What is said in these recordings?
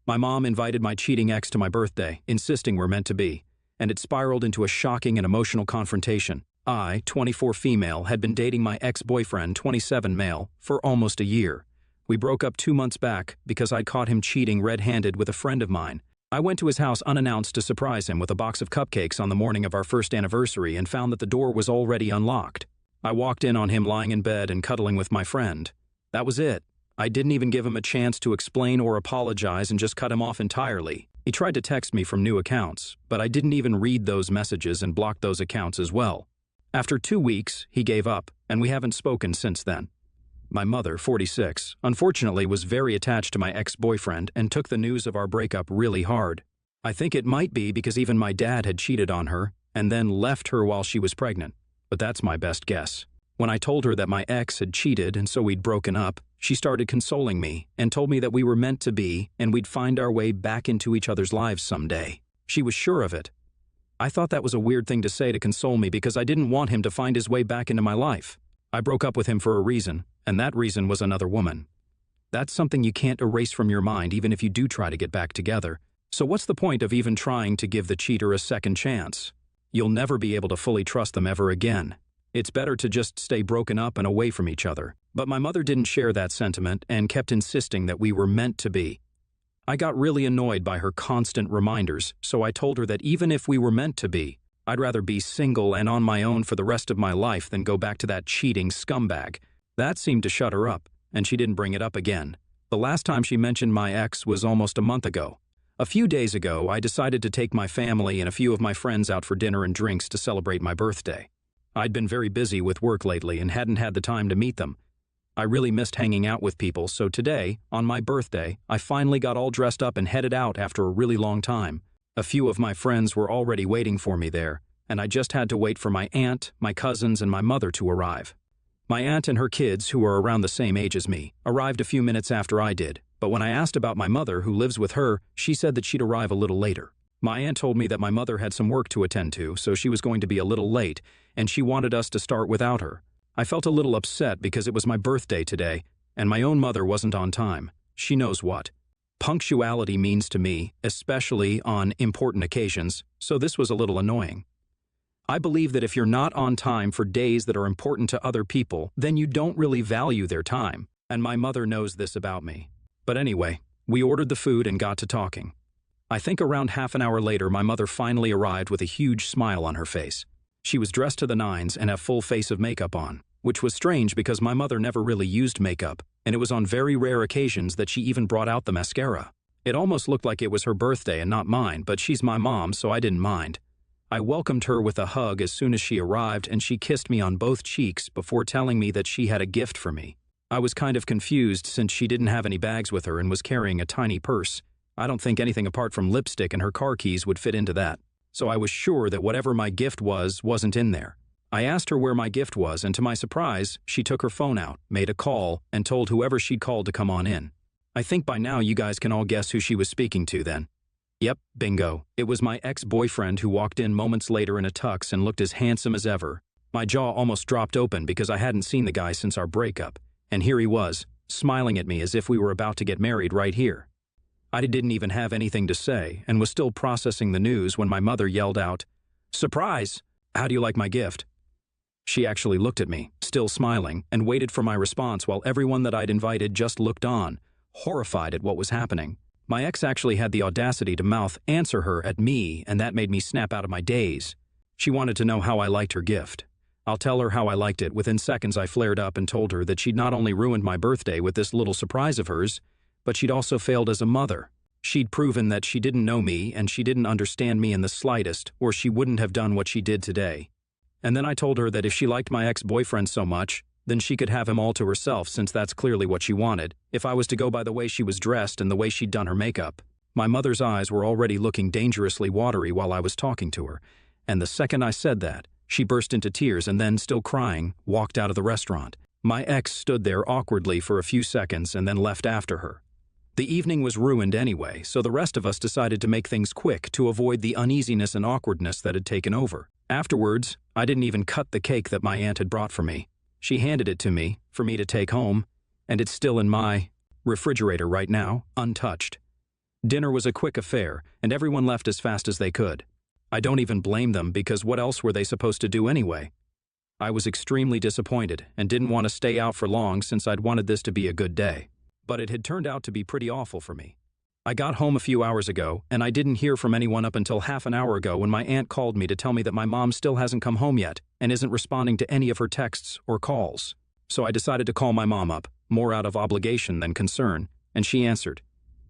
My mom invited my cheating ex to my birthday, insisting we're meant to be, and it spiraled into a shocking and emotional confrontation. I, 24 female, had been dating my ex-boyfriend, 27 male, for almost a year. We broke up 2 months back because I'd caught him cheating red-handed with a friend of mine. I went to his house unannounced to surprise him with a box of cupcakes on the morning of our first anniversary and found that the door was already unlocked. I walked in on him lying in bed and cuddling with my friend. That was it. I didn't even give him a chance to explain or apologize and just cut him off entirely. He tried to text me from new accounts, but I didn't even read those messages and blocked those accounts as well. After 2 weeks, he gave up, and we haven't spoken since then. My mother, 46, unfortunately was very attached to my ex-boyfriend and took the news of our breakup really hard. I think it might be because even my dad had cheated on her and then left her while she was pregnant, but that's my best guess. When I told her that my ex had cheated and so we'd broken up, she started consoling me and told me that we were meant to be and we'd find our way back into each other's lives someday. She was sure of it. I thought that was a weird thing to say to console me because I didn't want him to find his way back into my life. I broke up with him for a reason, and that reason was another woman. That's something you can't erase from your mind even if you do try to get back together. So what's the point of even trying to give the cheater a second chance? You'll never be able to fully trust them ever again. It's better to just stay broken up and away from each other. But my mother didn't share that sentiment and kept insisting that we were meant to be. I got really annoyed by her constant reminders, so I told her that even if we were meant to be, I'd rather be single and on my own for the rest of my life than go back to that cheating scumbag. That seemed to shut her up, and she didn't bring it up again. The last time she mentioned my ex was almost a month ago. A few days ago, I decided to take my family and a few of my friends out for dinner and drinks to celebrate my birthday. I'd been very busy with work lately and hadn't had the time to meet them. I really missed hanging out with people, so today, on my birthday, I finally got all dressed up and headed out after a really long time. A few of my friends were already waiting for me there, and I just had to wait for my aunt, my cousins, and my mother to arrive. My aunt and her kids, who are around the same age as me, arrived a few minutes after I did, but when I asked about my mother, who lives with her, she said that she'd arrive a little later. My aunt told me that my mother had some work to attend to, so she was going to be a little late, and she wanted us to start without her. I felt a little upset because it was my birthday today, and my own mother wasn't on time. She knows what punctuality means to me, especially on important occasions, so this was a little annoying. I believe that if you're not on time for days that are important to other people, then you don't really value their time, and my mother knows this about me. But anyway, we ordered the food and got to talking. I think around half an hour later, my mother finally arrived with a huge smile on her face. She was dressed to the nines and had full face of makeup on, which was strange because my mother never really used makeup, and it was on very rare occasions that she even brought out the mascara. It almost looked like it was her birthday and not mine, but she's my mom, so I didn't mind. I welcomed her with a hug as soon as she arrived, and she kissed me on both cheeks before telling me that she had a gift for me. I was kind of confused since she didn't have any bags with her and was carrying a tiny purse. I don't think anything apart from lipstick and her car keys would fit into that, so I was sure that whatever my gift wasn't in there. I asked her where my gift was, and to my surprise, she took her phone out, made a call, and told whoever she'd called to come on in. I think by now you guys can all guess who she was speaking to then. Yep, bingo. It was my ex-boyfriend who walked in moments later in a tux and looked as handsome as ever. My jaw almost dropped open because I hadn't seen the guy since our breakup, and here he was, smiling at me as if we were about to get married right here. I didn't even have anything to say and was still processing the news when my mother yelled out, "Surprise! How do you like my gift?" She actually looked at me, still smiling, and waited for my response while everyone that I'd invited just looked on, horrified at what was happening. My ex actually had the audacity to mouth "answer her" at me, and that made me snap out of my daze. She wanted to know how I liked her gift. I'll tell her how I liked it. Within seconds I flared up and told her that she'd not only ruined my birthday with this little surprise of hers, but she'd also failed as a mother. She'd proven that she didn't know me and she didn't understand me in the slightest, or she wouldn't have done what she did today. And then I told her that if she liked my ex-boyfriend so much, then she could have him all to herself since that's clearly what she wanted, if I was to go by the way she was dressed and the way she'd done her makeup. My mother's eyes were already looking dangerously watery while I was talking to her, and the second I said that, she burst into tears and then, still crying, walked out of the restaurant. My ex stood there awkwardly for a few seconds and then left after her. The evening was ruined anyway, so the rest of us decided to make things quick to avoid the uneasiness and awkwardness that had taken over. Afterwards, I didn't even cut the cake that my aunt had brought for me. She handed it to me, for me to take home, and it's still in my refrigerator right now, untouched. Dinner was a quick affair, and everyone left as fast as they could. I don't even blame them because what else were they supposed to do anyway? I was extremely disappointed and didn't want to stay out for long since I'd wanted this to be a good day. But it had turned out to be pretty awful for me. I got home a few hours ago, and I didn't hear from anyone up until half an hour ago when my aunt called me to tell me that my mom still hasn't come home yet and isn't responding to any of her texts or calls. So I decided to call my mom up, more out of obligation than concern, and she answered.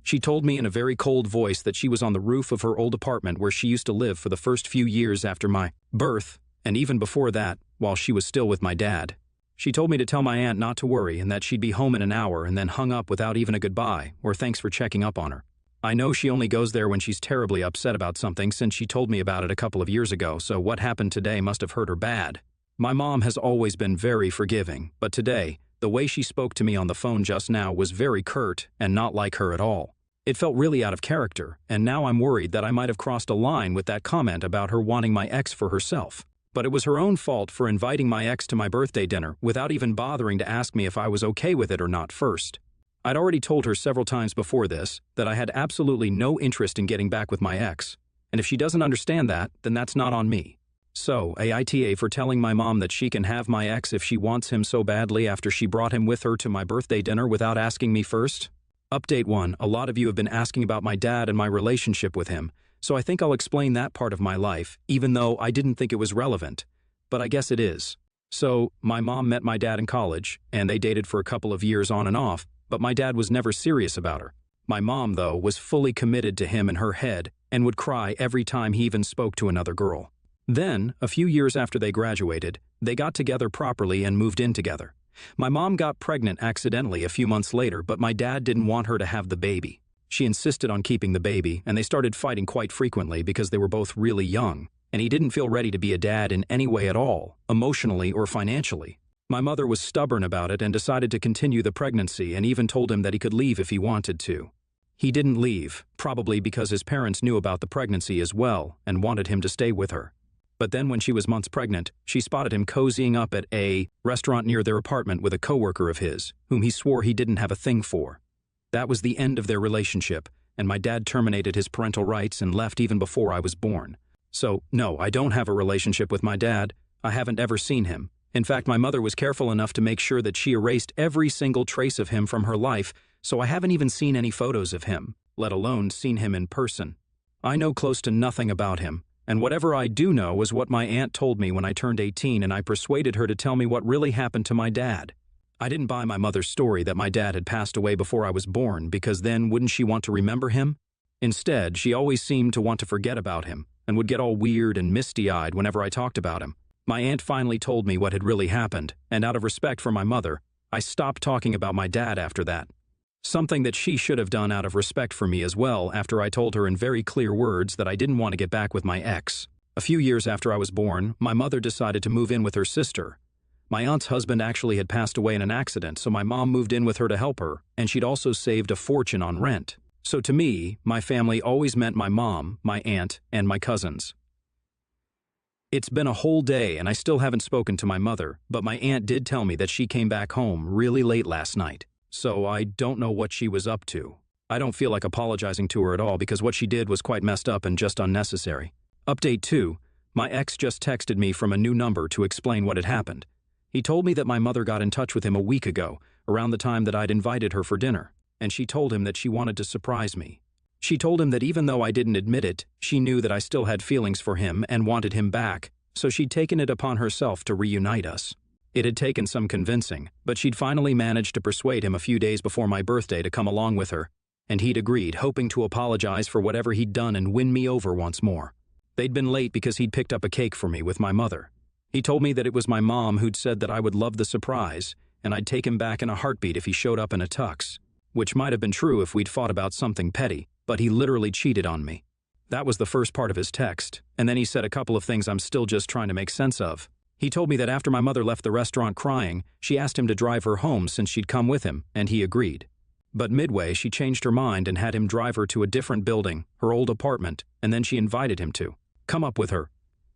She told me in a very cold voice that she was on the roof of her old apartment where she used to live for the first few years after my birth, and even before that, while she was still with my dad. She told me to tell my aunt not to worry and that she'd be home in an hour, and then hung up without even a goodbye or thanks for checking up on her. I know she only goes there when she's terribly upset about something since she told me about it a couple of years ago, so what happened today must have hurt her bad. My mom has always been very forgiving, but today, the way she spoke to me on the phone just now was very curt and not like her at all. It felt really out of character, and now I'm worried that I might have crossed a line with that comment about her wanting my ex for herself. But it was her own fault for inviting my ex to my birthday dinner without even bothering to ask me if I was okay with it or not first. I'd already told her several times before this that I had absolutely no interest in getting back with my ex, and if she doesn't understand that, then that's not on me. So, AITA for telling my mom that she can have my ex if she wants him so badly after she brought him with her to my birthday dinner without asking me first? Update 1. A lot of you have been asking about my dad and my relationship with him, so I think I'll explain that part of my life, even though I didn't think it was relevant. But I guess it is. So, my mom met my dad in college, and they dated for a couple of years on and off, but my dad was never serious about her. My mom, though, was fully committed to him in her head and would cry every time he even spoke to another girl. Then, a few years after they graduated, they got together properly and moved in together. My mom got pregnant accidentally a few months later, but my dad didn't want her to have the baby. She insisted on keeping the baby, and they started fighting quite frequently because they were both really young, and he didn't feel ready to be a dad in any way at all, emotionally or financially. My mother was stubborn about it and decided to continue the pregnancy and even told him that he could leave if he wanted to. He didn't leave, probably because his parents knew about the pregnancy as well and wanted him to stay with her. But then when she was months pregnant, she spotted him cozying up at a restaurant near their apartment with a coworker of his, whom he swore he didn't have a thing for. That was the end of their relationship, and my dad terminated his parental rights and left even before I was born. So, no, I don't have a relationship with my dad. I haven't ever seen him. In fact, my mother was careful enough to make sure that she erased every single trace of him from her life, so I haven't even seen any photos of him, let alone seen him in person. I know close to nothing about him, and whatever I do know is what my aunt told me when I turned 18 and I persuaded her to tell me what really happened to my dad. I didn't buy my mother's story that my dad had passed away before I was born because then wouldn't she want to remember him? Instead, she always seemed to want to forget about him and would get all weird and misty-eyed whenever I talked about him. My aunt finally told me what had really happened, and out of respect for my mother, I stopped talking about my dad after that. Something that she should have done out of respect for me as well after I told her in very clear words that I didn't want to get back with my ex. A few years after I was born, my mother decided to move in with her sister. My aunt's husband actually had passed away in an accident, so my mom moved in with her to help her, and she'd also saved a fortune on rent. So to me, my family always meant my mom, my aunt, and my cousins. It's been a whole day and I still haven't spoken to my mother, but my aunt did tell me that she came back home really late last night. So I don't know what she was up to. I don't feel like apologizing to her at all because what she did was quite messed up and just unnecessary. Update 2. My ex just texted me from a new number to explain what had happened. He told me that my mother got in touch with him a week ago, around the time that I'd invited her for dinner, and she told him that she wanted to surprise me. She told him that even though I didn't admit it, she knew that I still had feelings for him and wanted him back, so she'd taken it upon herself to reunite us. It had taken some convincing, but she'd finally managed to persuade him a few days before my birthday to come along with her, and he'd agreed, hoping to apologize for whatever he'd done and win me over once more. They'd been late because he'd picked up a cake for me with my mother. He told me that it was my mom who'd said that I would love the surprise, and I'd take him back in a heartbeat if he showed up in a tux, which might have been true if we'd fought about something petty, but he literally cheated on me. That was the first part of his text, and then he said a couple of things I'm still just trying to make sense of. He told me that after my mother left the restaurant crying, she asked him to drive her home since she'd come with him, and he agreed. But midway, she changed her mind and had him drive her to a different building, her old apartment, and then she invited him to come up with her.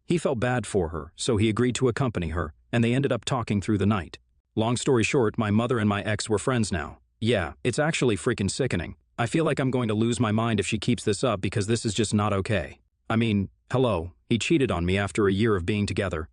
He felt bad for her, so he agreed to accompany her, and they ended up talking through the night. Long story short, my mother and my ex were friends now. Yeah, it's actually freaking sickening. I feel like I'm going to lose my mind if she keeps this up because this is just not okay. I mean, hello, he cheated on me after a year of being together.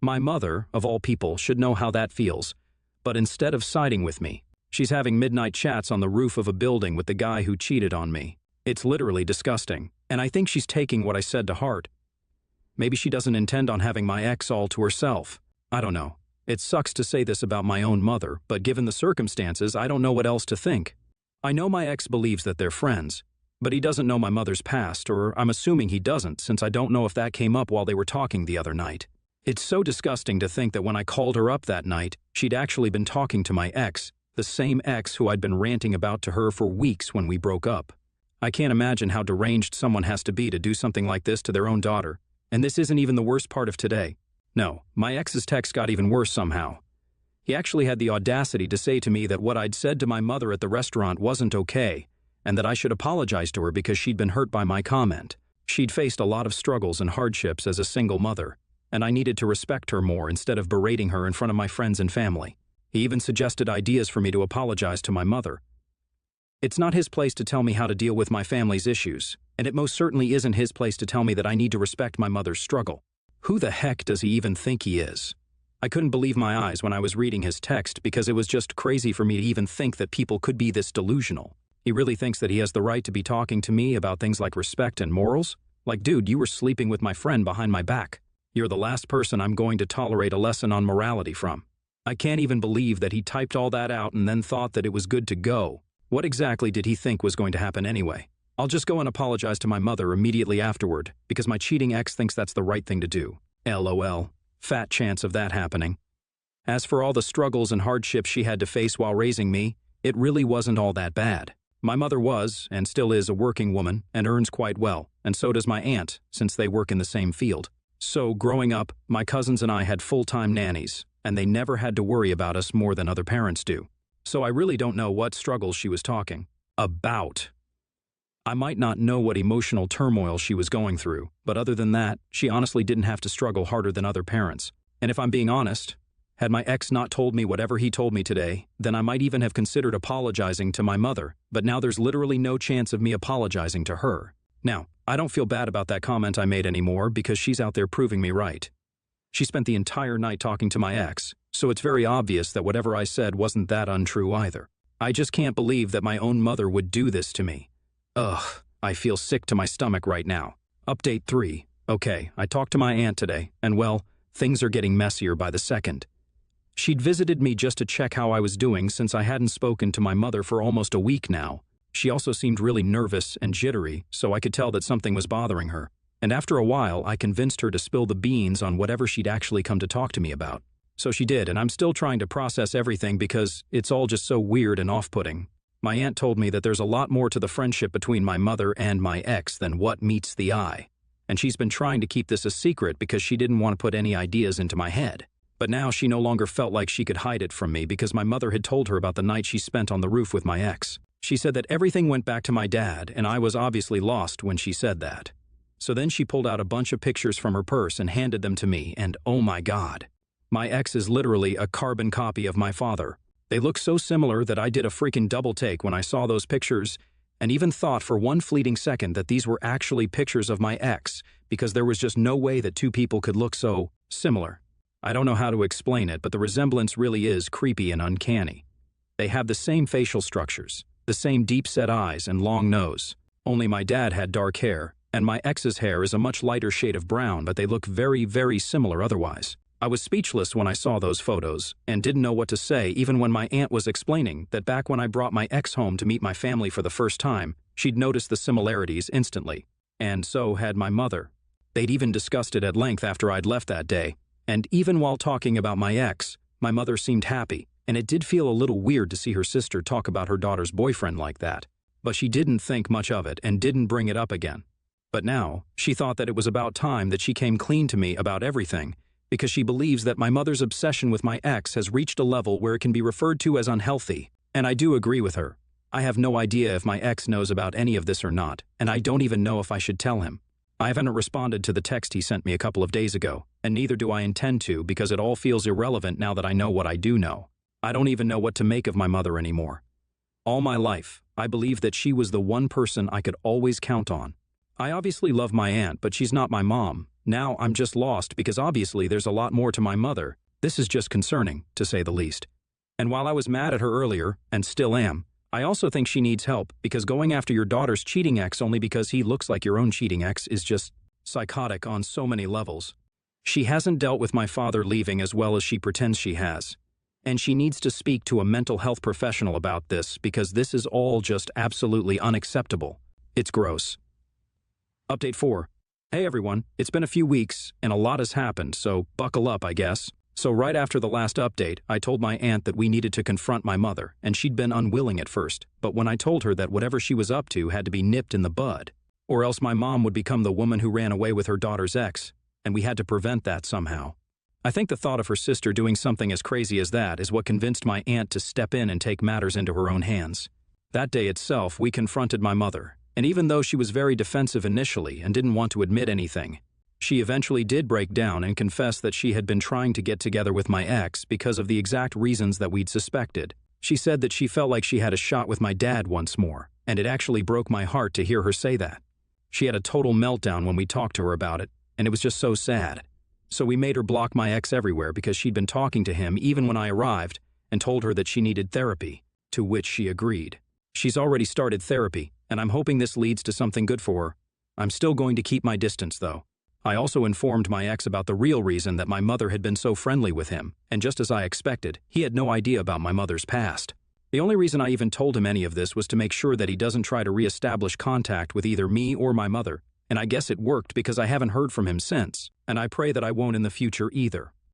My mother, of all people, should know how that feels, but instead of siding with me, she's having midnight chats on the roof of a building with the guy who cheated on me. It's literally disgusting, and I think she's taking what I said to heart. Maybe she doesn't intend on having my ex all to herself. I don't know. It sucks to say this about my own mother, but given the circumstances, I don't know what else to think. I know my ex believes that they're friends, but he doesn't know my mother's past, or I'm assuming he doesn't since I don't know if that came up while they were talking the other night. It's so disgusting to think that when I called her up that night, she'd actually been talking to my ex, the same ex who I'd been ranting about to her for weeks when we broke up. I can't imagine how deranged someone has to be to do something like this to their own daughter, and this isn't even the worst part of today. No, my ex's text got even worse somehow. He actually had the audacity to say to me that what I'd said to my mother at the restaurant wasn't okay, and that I should apologize to her because she'd been hurt by my comment. She'd faced a lot of struggles and hardships as a single mother, and I needed to respect her more instead of berating her in front of my friends and family. He even suggested ideas for me to apologize to my mother. It's not his place to tell me how to deal with my family's issues, and it most certainly isn't his place to tell me that I need to respect my mother's struggle. Who the heck does he even think he is? I couldn't believe my eyes when I was reading his text because it was just crazy for me to even think that people could be this delusional. He really thinks that he has the right to be talking to me about things like respect and morals? Like, dude, you were sleeping with my friend behind my back. You're the last person I'm going to tolerate a lesson on morality from. I can't even believe that he typed all that out and then thought that it was good to go. What exactly did he think was going to happen anyway? I'll just go and apologize to my mother immediately afterward because my cheating ex thinks that's the right thing to do. LOL. Fat chance of that happening. As for all the struggles and hardships she had to face while raising me, it really wasn't all that bad. My mother was, and still is, a working woman and earns quite well, and so does my aunt, since they work in the same field. So, growing up, my cousins and I had full-time nannies, and they never had to worry about us more than other parents do. So I really don't know what struggles she was talking about. I might not know what emotional turmoil she was going through, but other than that, she honestly didn't have to struggle harder than other parents. And if I'm being honest, had my ex not told me whatever he told me today, then I might even have considered apologizing to my mother, but now there's literally no chance of me apologizing to her. Now, I don't feel bad about that comment I made anymore because she's out there proving me right. She spent the entire night talking to my ex, so it's very obvious that whatever I said wasn't that untrue either. I just can't believe that my own mother would do this to me. Ugh, I feel sick to my stomach right now. Update 3. Okay, I talked to my aunt today, and well, things are getting messier by the second. She'd visited me just to check how I was doing since I hadn't spoken to my mother for almost a week now. She also seemed really nervous and jittery, so I could tell that something was bothering her. And after a while, I convinced her to spill the beans on whatever she'd actually come to talk to me about. So she did, and I'm still trying to process everything because it's all just so weird and off-putting. My aunt told me that there's a lot more to the friendship between my mother and my ex than what meets the eye. And she's been trying to keep this a secret because she didn't want to put any ideas into my head. But now she no longer felt like she could hide it from me because my mother had told her about the night she spent on the roof with my ex. She said that everything went back to my dad, and I was obviously lost when she said that. So then she pulled out a bunch of pictures from her purse and handed them to me, and oh my God. My ex is literally a carbon copy of my father. They look so similar that I did a freaking double take when I saw those pictures and even thought for one fleeting second that these were actually pictures of my ex because there was just no way that two people could look so similar. I don't know how to explain it, but the resemblance really is creepy and uncanny. They have the same facial structures, the same deep-set eyes and long nose. Only my dad had dark hair, and my ex's hair is a much lighter shade of brown, but they look very, very similar otherwise. I was speechless when I saw those photos and didn't know what to say even when my aunt was explaining that back when I brought my ex home to meet my family for the first time, she'd noticed the similarities instantly. And so had my mother. They'd even discussed it at length after I'd left that day. And even while talking about my ex, my mother seemed happy, and it did feel a little weird to see her sister talk about her daughter's boyfriend like that. But she didn't think much of it and didn't bring it up again. But now, she thought that it was about time that she came clean to me about everything, because she believes that my mother's obsession with my ex has reached a level where it can be referred to as unhealthy. And I do agree with her. I have no idea if my ex knows about any of this or not, and I don't even know if I should tell him. I haven't responded to the text he sent me a couple of days ago, and neither do I intend to because it all feels irrelevant now that I know what I do know. I don't even know what to make of my mother anymore. All my life, I believed that she was the one person I could always count on. I obviously love my aunt, but she's not my mom. Now I'm just lost because obviously there's a lot more to my mother. This is just concerning, to say the least. And while I was mad at her earlier, and still am, I also think she needs help because going after your daughter's cheating ex only because he looks like your own cheating ex is just psychotic on so many levels. She hasn't dealt with my father leaving as well as she pretends she has. And she needs to speak to a mental health professional about this because this is all just absolutely unacceptable. It's gross. Update 4. Hey everyone, it's been a few weeks and a lot has happened, so buckle up, I guess. So right after the last update, I told my aunt that we needed to confront my mother, and she'd been unwilling at first, but when I told her that whatever she was up to had to be nipped in the bud, or else my mom would become the woman who ran away with her daughter's ex, and we had to prevent that somehow. I think the thought of her sister doing something as crazy as that is what convinced my aunt to step in and take matters into her own hands. That day itself, we confronted my mother, and even though she was very defensive initially and didn't want to admit anything, she eventually did break down and confess that she had been trying to get together with my ex because of the exact reasons that we'd suspected. She said that she felt like she had a shot with my dad once more, and it actually broke my heart to hear her say that. She had a total meltdown when we talked to her about it, and it was just so sad. So we made her block my ex everywhere because she'd been talking to him even when I arrived and told her that she needed therapy, to which she agreed. She's already started therapy, and I'm hoping this leads to something good for her. I'm still going to keep my distance, though. I also informed my ex about the real reason that my mother had been so friendly with him, and just as I expected, he had no idea about my mother's past. The only reason I even told him any of this was to make sure that he doesn't try to re-establish contact with either me or my mother, and I guess it worked because I haven't heard from him since, and I pray that I won't in the future either.